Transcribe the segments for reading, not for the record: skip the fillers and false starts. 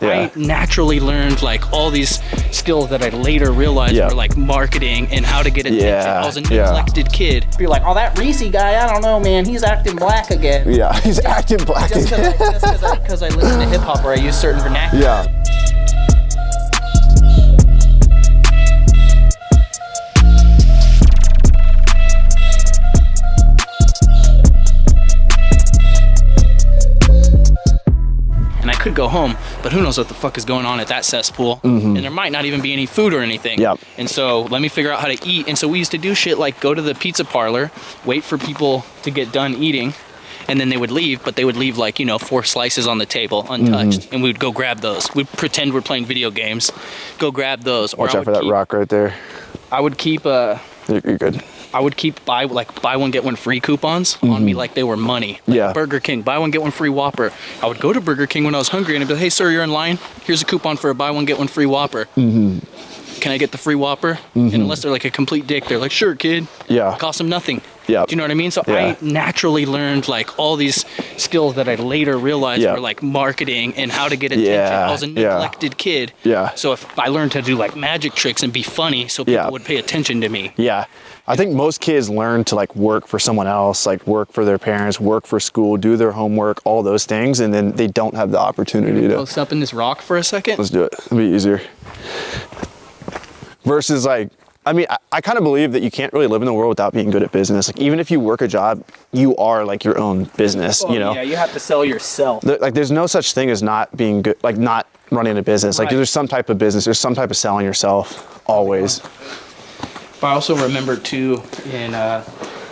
I naturally learned like all these skills that I later realized were like marketing and how to get attention. I was a neglected kid. Be like, oh, that Reese guy, I don't know, man, he's acting black again. Yeah, he's acting black just again. Just because I listen to hip hop or I use certain vernacular. Yeah. Could go home, but who knows what the fuck is going on at that cesspool, and there might not even be any food or anything. And so let me figure out how to eat. And so we used to do shit like go to the pizza parlor, wait for people to get done eating, and then they would leave, but they would leave like, you know, 4 slices on the table untouched, and we would go grab those. We'd pretend we're playing video games, go grab those. Watch out for that rock right there. I would keep You're good. I would keep buy one get one free coupons on me like they were money. Like Burger King, buy one get one free Whopper. I would go to Burger King when I was hungry and I'd be like, hey sir, you're in line. Here's a coupon for a buy one get one free Whopper. Can I get the free Whopper? And unless they're like a complete dick, they're like, sure kid. It costs them nothing. Do you know what I mean? So I naturally learned like all these skills that I later realized were like marketing and how to get attention. I was a neglected kid. So if I learned to do like magic tricks and be funny so people would pay attention to me. I think most kids learn to like work for someone else, like work for their parents, work for school, do their homework, all those things, and then they don't have the opportunity to post up in this rock for a second. Let's do it. It'll be easier. Versus like, I mean, I kind of believe that you can't really live in the world without being good at business. Like even if you work a job, you are like your own business, you know? Yeah, you have to sell yourself. Like there's no such thing as not being good, like not running a business. Like there's some type of business, there's some type of selling yourself, always. But I also remember too, in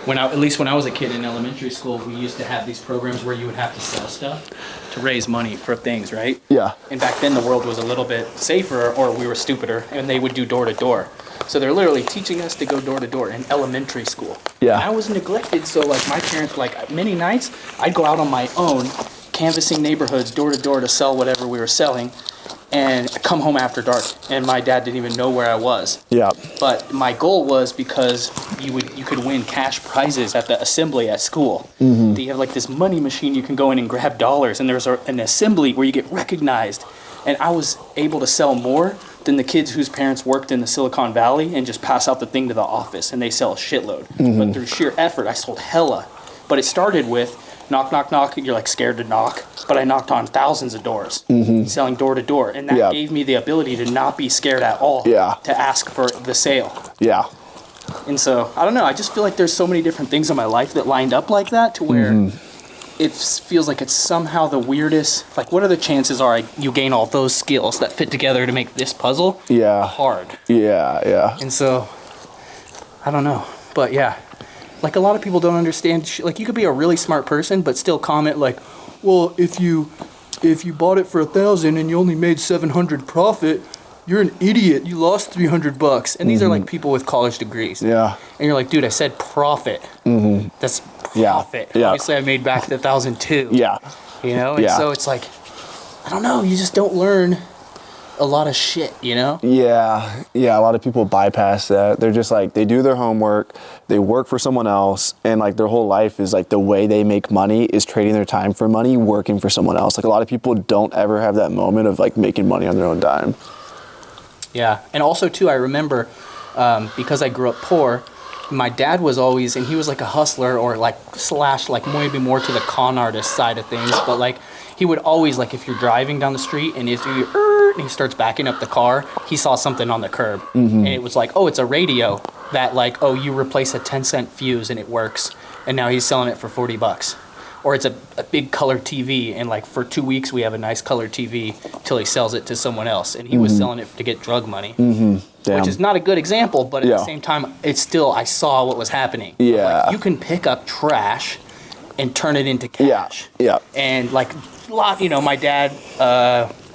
when I was a kid in elementary school, we used to have these programs where you would have to sell stuff to raise money for things, right? And back then the world was a little bit safer, or we were stupider, and they would do door to door. So they're literally teaching us to go door to door in elementary school. And I was neglected, so like my parents, like many nights, I'd go out on my own, canvassing neighborhoods door to door to sell whatever we were selling. And come home after dark, and my dad didn't even know where I was. But my goal was because you could win cash prizes at the assembly at school. They have like this money machine you can go in and grab dollars, and there's an assembly where you get recognized. And I was able to sell more than the kids whose parents worked in the Silicon Valley and just pass out the thing to the office, and they sell a shitload. But through sheer effort, I sold hella. But it started with knock, knock, knock. You're like scared to knock. But I knocked on thousands of doors, selling door to door. And that gave me the ability to not be scared at all, to ask for the sale. And so, I don't know, I just feel like there's so many different things in my life that lined up like that to where it feels like it's somehow the weirdest. Like, what are the chances you gain all those skills that fit together to make this puzzle hard? And so, I don't know. But yeah, like a lot of people don't understand. Like, you could be a really smart person, but still comment like, well, if you bought it for $1,000 and you only made $700 profit, you're an idiot. You lost $300. And these are like people with college degrees. And you're like, dude, I said profit. That's profit. Obviously, I made back the $1,000 too. You know, and so it's like, I don't know. You just don't learn a lot of shit, you know? A lot of people bypass that. They're just like, they do their homework, they work for someone else, and like their whole life is like the way they make money is trading their time for money, working for someone else. Like a lot of people don't ever have that moment of like making money on their own dime. And also too, I remember because I grew up poor, my dad was always, and he was like a hustler or like / like maybe more to the con artist side of things, but like he would always, like if you're driving down the street and if you and he starts backing up the car, he saw something on the curb and it was like, oh, it's a radio that like, oh, you replace a 10-cent fuse and it works, and now he's selling it for $40. Or it's a big color TV, and like for 2 weeks we have a nice color TV till he sells it to someone else, and he was selling it to get drug money, which is not a good example, but at the same time, it's still, I saw what was happening. Like, you can pick up trash and turn it into cash. And like, you know, my dad,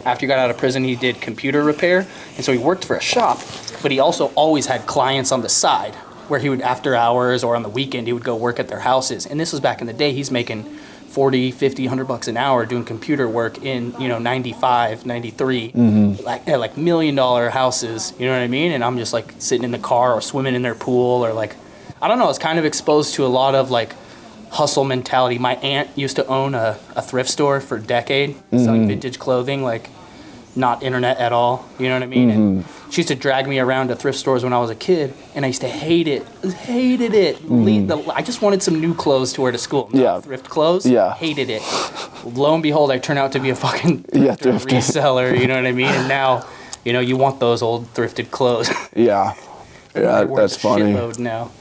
after he got out of prison, he did computer repair, and so he worked for a shop, but he also always had clients on the side where he would, after hours or on the weekend, he would go work at their houses. And this was back in the day. He's making $40, $50, $100 an hour doing computer work in, you know, 95, 93, like $1 million houses, you know what I mean? And I'm just like sitting in the car or swimming in their pool, or like, I don't know, I was kind of exposed to a lot of like hustle mentality. My aunt used to own a thrift store for a decade, selling vintage clothing. Like, not internet at all. You know what I mean? And she used to drag me around to thrift stores when I was a kid, and I used to hate it. Hated it. I just wanted some new clothes to wear to school. Not thrift clothes. Yeah. Hated it. Lo and behold, I turned out to be a fucking reseller. You know what I mean? And now, you know, you want those old thrifted clothes. Yeah, that's funny. Shitload now.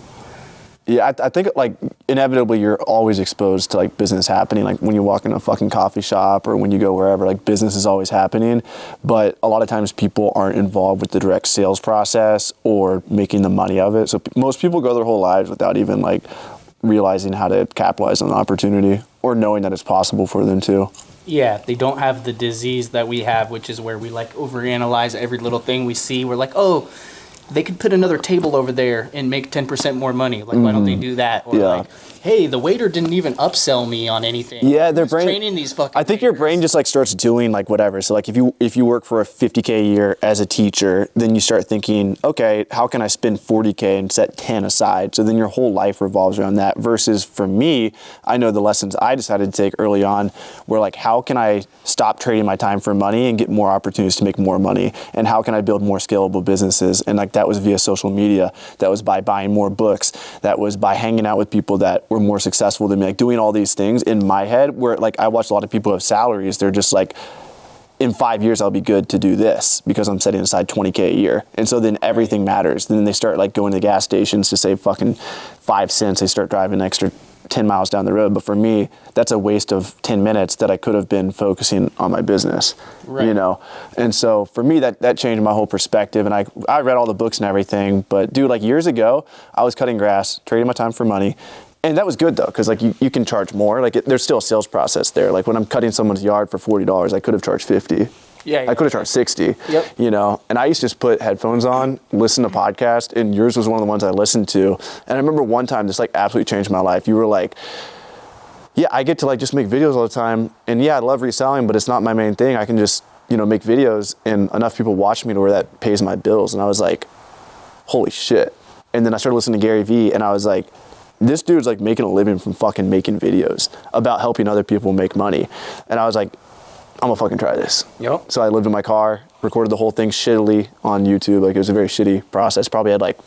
Yeah, I think like inevitably you're always exposed to like business happening. Like when you walk in a fucking coffee shop or when you go wherever, like business is always happening. But a lot of times people aren't involved with the direct sales process or making the money of it. So most people go their whole lives without even like realizing how to capitalize on the opportunity or knowing that it's possible for them too. Yeah, they don't have the disease that we have, which is where we like overanalyze every little thing we see. We're like, oh, they could put another table over there and make 10% more money. Like, why don't they do that? Or like, hey, the waiter didn't even upsell me on anything. Yeah, their brain training these fucking I think waiters. Your brain just like starts doing like whatever. So like if you work for a $50K a year as a teacher, then you start thinking, okay, how can I spend $40K and set 10 aside? So then your whole life revolves around that. Versus for me, I know the lessons I decided to take early on were like, how can I stop trading my time for money and get more opportunities to make more money? And how can I build more scalable businesses? And like that was via social media. That was by buying more books. That was by hanging out with people that were more successful than me, like doing all these things in my head where like I watch a lot of people have salaries. They're just like, in 5 years, I'll be good to do this because I'm setting aside 20K a year. And so then everything matters. Then they start like going to the gas stations to save fucking 5 cents. They start driving an extra 10 miles down the road. But for me, that's a waste of 10 minutes that I could have been focusing on my business, you know? And so for me, that changed my whole perspective. And I read all the books and everything, but dude, like years ago, I was cutting grass, trading my time for money. And that was good though, because like you can charge more. Like there's still a sales process there. Like when I'm cutting someone's yard for $40, I could have charged 50. Yeah, I could have charged 60. Yep. You know, and I used to just put headphones on, listen to podcasts, and yours was one of the ones I listened to. And I remember one time this like absolutely changed my life. You were like, yeah, I get to like just make videos all the time, and yeah, I love reselling, but it's not my main thing. I can just, you know, make videos, and enough people watch me to where that pays my bills. And I was like, holy shit. And then I started listening to Gary Vee, and I was like, this dude's like making a living from fucking making videos about helping other people make money. And I was like, I'm gonna fucking try this. Yep. So I lived in my car, recorded the whole thing shittily on YouTube. Like it was a very shitty process. Probably had like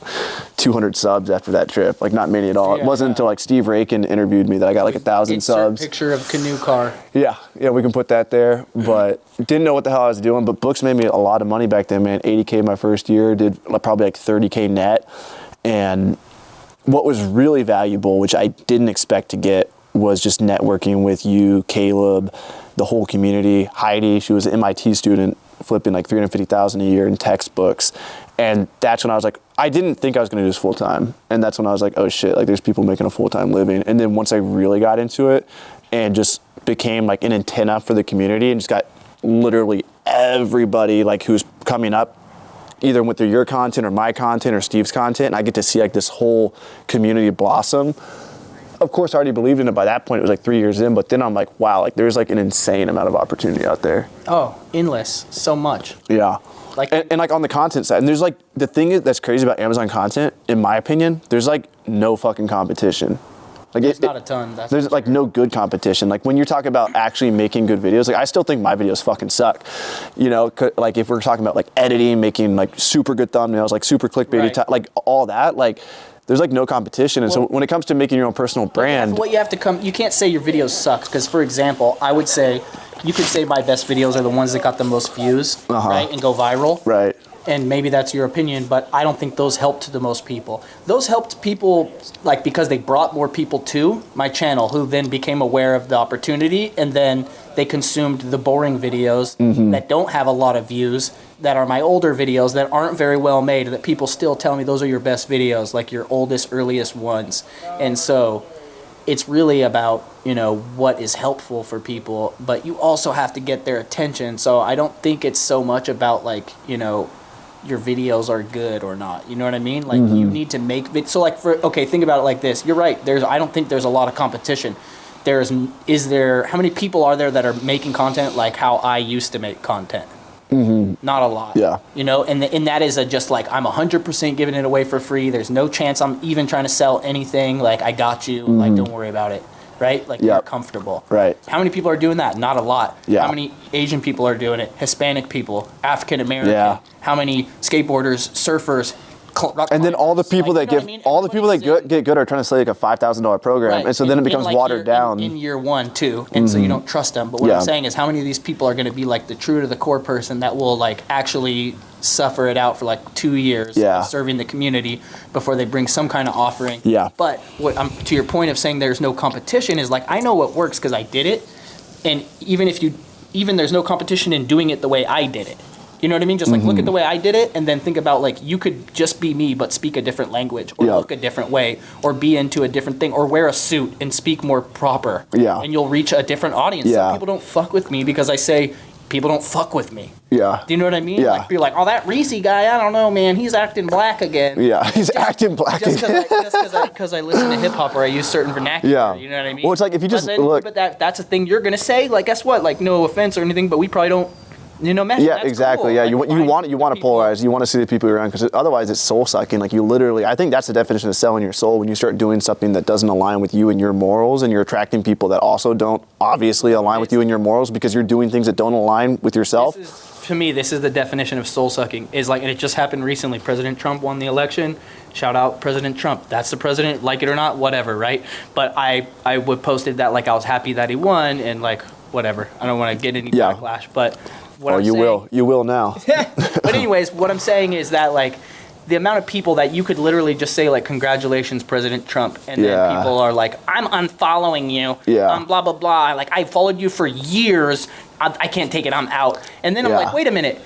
200 subs after that trip. Like not many at all. Yeah, it wasn't until like Steve Rakin interviewed me that I got like 1,000 subs. Picture of canoe car. Yeah, we can put that there. But didn't know what the hell I was doing. But books made me a lot of money back then, man. 80K my first year, did probably like 30K net. And what was really valuable, which I didn't expect to get, was just networking with you, Caleb, the whole community. Heidi, she was an MIT student, flipping like $350,000 a year in textbooks. And that's when I was like, I didn't think I was gonna do this full time. And that's when I was like, oh shit, like there's people making a full-time living. And then once I really got into it and just became like an antenna for the community and just got literally everybody like who's coming up, either with your content or my content or Steve's content, and I get to see like this whole community blossom. Of course, I already believed in it by that point. It was like 3 years in, but then I'm like, wow, like there's like an insane amount of opportunity out there. Oh, endless, so much. Yeah. Like, and like on the content side, and there's like, the thing that's crazy about Amazon content, in my opinion, there's like no fucking competition. Like there's not a ton. There's like no good competition. Like when you talk about actually making good videos, like I still think my videos fucking suck. You know, like if we're talking about like editing, making like super good thumbnails, like super clickbaity, like all that, like there's like no competition. And so when it comes to making your own personal brand, what you have to you can't say your videos suck, because for example, I would say you could say my best videos are the ones that got the most views, right, and go viral, right. And maybe that's your opinion, but I don't think those helped the most people. Those helped people, like, because they brought more people to my channel who then became aware of the opportunity, and then they consumed the boring videos that don't have a lot of views, that are my older videos that aren't very well made, that people still tell me those are your best videos, like your oldest, earliest ones. And so it's really about, you know, what is helpful for people, but you also have to get their attention. So I don't think it's so much about, like, you know, your videos are good or not. You know what I mean? Like you need to make so like think about it like this. You're right. I don't think there's a lot of competition. How many people are there that are making content like how I used to make content? Not a lot. Yeah. You know, and that is just like, I'm 100% giving it away for free. There's no chance I'm even trying to sell anything. Like, I got you. Like, don't worry about it. right? Like you're comfortable. Right. How many people are doing that? Not a lot. Yeah. How many Asian people are doing it? Hispanic people, African American. Yeah. How many skateboarders, surfers? And then all the people that get good are trying to sell like a $5,000 program, and so then it becomes watered down in year one too, and so you don't trust them. But what I'm saying is, how many of these people are going to be like the true to the core person that will like actually suffer it out for like 2 years of serving the community before they bring some kind of offering? Yeah. But what to your point of saying there's no competition is like I know what works because I did it, and even there's no competition in doing it the way I did it. You know what I mean? Just like look at the way I did it and then think about like you could just be me but speak a different language or look a different way or be into a different thing or wear a suit and speak more proper. Yeah. And you'll reach a different audience. Yeah. Some people don't fuck with me because I say people don't fuck with me. Yeah. Do you know what I mean? Yeah. Like be like, oh, that Reese guy, I don't know, man, he's acting black again. Yeah, he's acting black again. Just because I listen to hip hop or I use certain vernacular. Yeah. You know what I mean? Well, it's like if you just look. But that's a thing you're gonna say. Like, guess what? Like, no offense or anything, but we probably don't. You know, man, yeah, exactly. Cool. Yeah, like, you want to polarize. You want to see the people around because otherwise it's soul sucking. Like you literally, I think that's the definition of selling your soul when you start doing something that doesn't align with you and your morals, and you're attracting people that also don't obviously align with you and your morals because you're doing things that don't align with yourself. To me, this is the definition of soul sucking. Is like, and it just happened recently. President Trump won the election. Shout out President Trump. That's the president, like it or not, whatever, right? But I would posted that like I was happy that he won and like whatever. I don't want to get any backlash, but. You will now. But anyways, what I'm saying is that like the amount of people that you could literally just say like congratulations President Trump and then people are like I'm unfollowing you. Blah blah blah. Like I followed you for years. I can't take it. I'm out. And then I'm like, wait a minute.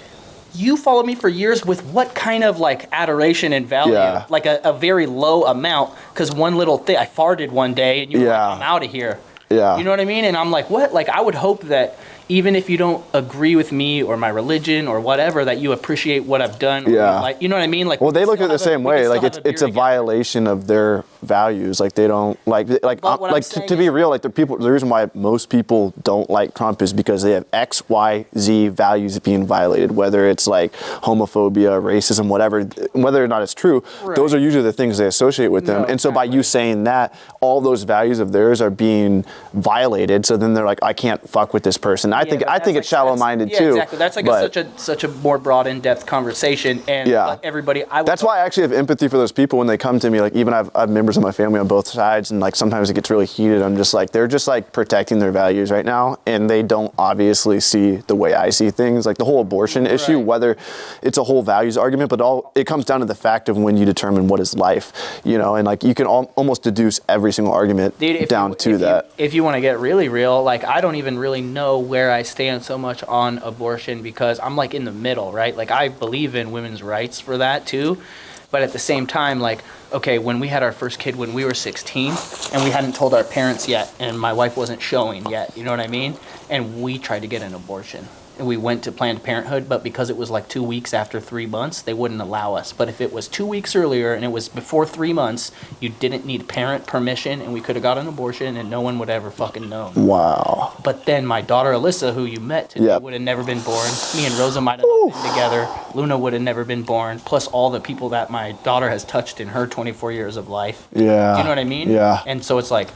You followed me for years with what kind of like adoration and value? Like a very low amount because one little thing I farted one day and you were like, I'm out of here. Yeah. You know what I mean? And I'm like, what? Like I would hope that even if you don't agree with me or my religion or whatever, that you appreciate what I've done. Like, you know what I mean? Like, well, they look at it the same way. Like it's a violation of their values. Like they don't to be real. Like the reason why most people don't like Trump is because they have X, Y, Z values being violated. Whether it's like homophobia, racism, whatever, whether or not it's true, those are usually the things they associate with them. And so by you saying that, all those values of theirs are being violated. So then they're like, I can't fuck with this person. I think it's shallow-minded too. Exactly. That's like such a more broad, in-depth conversation, and everybody. That's why I actually have empathy for those people when they come to me. Like even I've members of my family on both sides, and like sometimes it gets really heated. I'm just like they're just like protecting their values right now, and they don't obviously see the way I see things. Like the whole abortion issue, whether it's a whole values argument, but it comes down to the fact of when you determine what is life, you know, and like you can almost deduce every single argument down to that. If you want to get really real, like I don't even really know where I stand so much on abortion because I'm like in the middle, right? Like I believe in women's rights for that too, but at the same time, like, okay, when we had our first kid when we were 16 and we hadn't told our parents yet and my wife wasn't showing yet, you know what I mean? And we tried to get an abortion. And we went to Planned Parenthood, but because it was like 2 weeks after 3 months, they wouldn't allow us. But if it was 2 weeks earlier and it was before 3 months, you didn't need parent permission and we could have got an abortion and no one would ever fucking known. Wow. But then my daughter Alyssa, who you met today, would have never been born. Me and Rosa might have not been together. Luna would have never been born. Plus all the people that my daughter has touched in her 24 years of life. Yeah. Do you know what I mean? Yeah. And so it's like,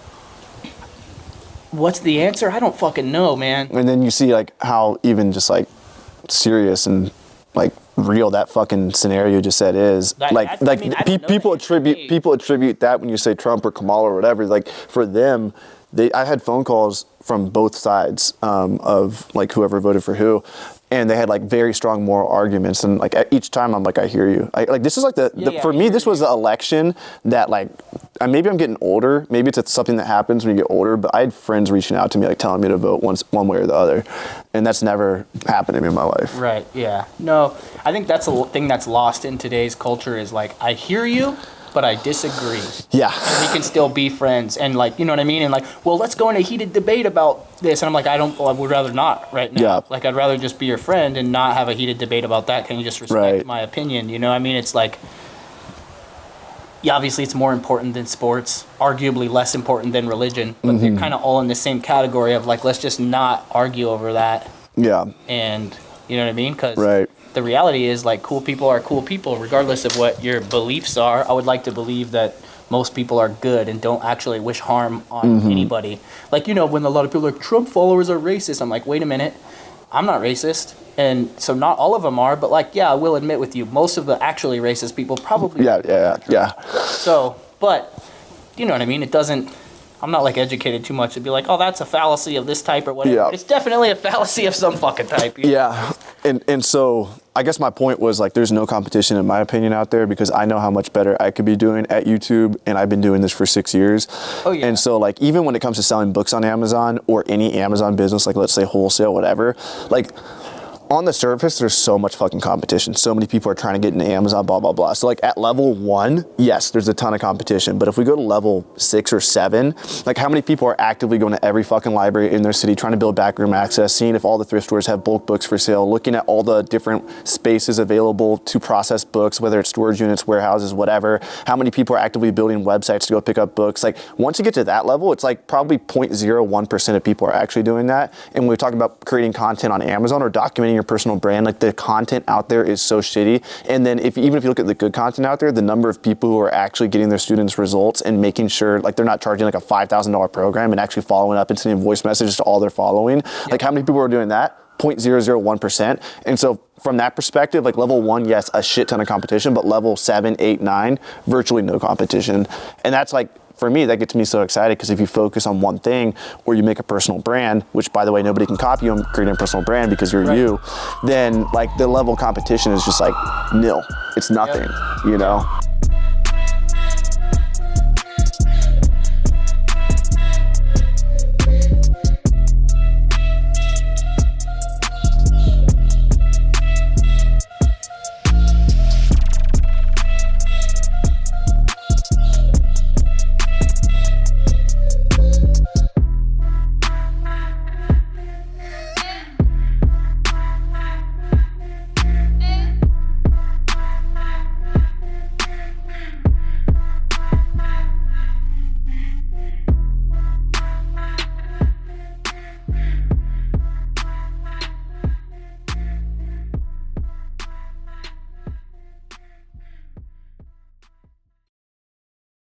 what's the answer? I don't fucking know, man. And then you see like how even just like serious and like real that fucking scenario you just said is. People attribute that when you say Trump or Kamala or whatever. Like for them, I had phone calls from both sides of like whoever voted for who, and they had like very strong moral arguments, and like each time I'm like, I hear you. Like this is like for me this was the election that like maybe I'm getting older, maybe it's something that happens when you get older, but I had friends reaching out to me like telling me to vote one way or the other, and that's never happened to me in my life. Right. Yeah. No, I think that's a thing that's lost in today's culture is like I hear you, but I disagree. Yeah. And we can still be friends and like, you know what I mean? And like, well, let's go in a heated debate about this. And I'm like, I would rather not right now. Yeah. Like, I'd rather just be your friend and not have a heated debate about that. Can you just respect my opinion? You know what I mean? It's like, yeah, obviously it's more important than sports, arguably less important than religion, but they're kind of all in the same category of like, let's just not argue over that. Yeah. And you know what I mean? Because the reality is like cool people are cool people regardless of what your beliefs are. I would like to believe that most people are good and don't actually wish harm on anybody. Like, you know, when a lot of people are like, Trump followers are racist, I'm like, wait a minute, I'm not racist. And so not all of them are, but like, yeah, I will admit with you, most of the actually racist people probably yeah. So, but, you know what I mean? It doesn't, I'm not like educated too much to be like, oh, that's a fallacy of this type or whatever. Yeah. It's definitely a fallacy of some fucking type. You know? Yeah, and so I guess my point was like there's no competition in my opinion out there because I know how much better I could be doing at YouTube, and I've been doing this for 6 years. Oh yeah. And so like even when it comes to selling books on Amazon or any Amazon business, like let's say wholesale, whatever, like on the surface, there's so much fucking competition. So many people are trying to get into Amazon, blah, blah, blah. So like at level 1, yes, there's a ton of competition. But if we go to level 6 or 7, like how many people are actively going to every fucking library in their city, trying to build backroom access, seeing if all the thrift stores have bulk books for sale, looking at all the different spaces available to process books, whether it's storage units, warehouses, whatever. How many people are actively building websites to go pick up books? Like once you get to that level, it's like probably 0.01% of people are actually doing that. And when we talk about creating content on Amazon or documenting your personal brand, like the content out there is so shitty. And then even if you look at the good content out there, the number of people who are actually getting their students results and making sure like they're not charging like a $5,000 program and actually following up and sending voice messages to all their following. Yep. Like how many people are doing that? 0.001%. And so from that perspective, like level 1, yes, a shit ton of competition, but level 7, 8, 9, virtually no competition. And that's like, for me, that gets me so excited because if you focus on one thing or you make a personal brand, which by the way, nobody can copy you on creating a personal brand because you're you, then like the level of competition is just like nil. It's nothing, you know?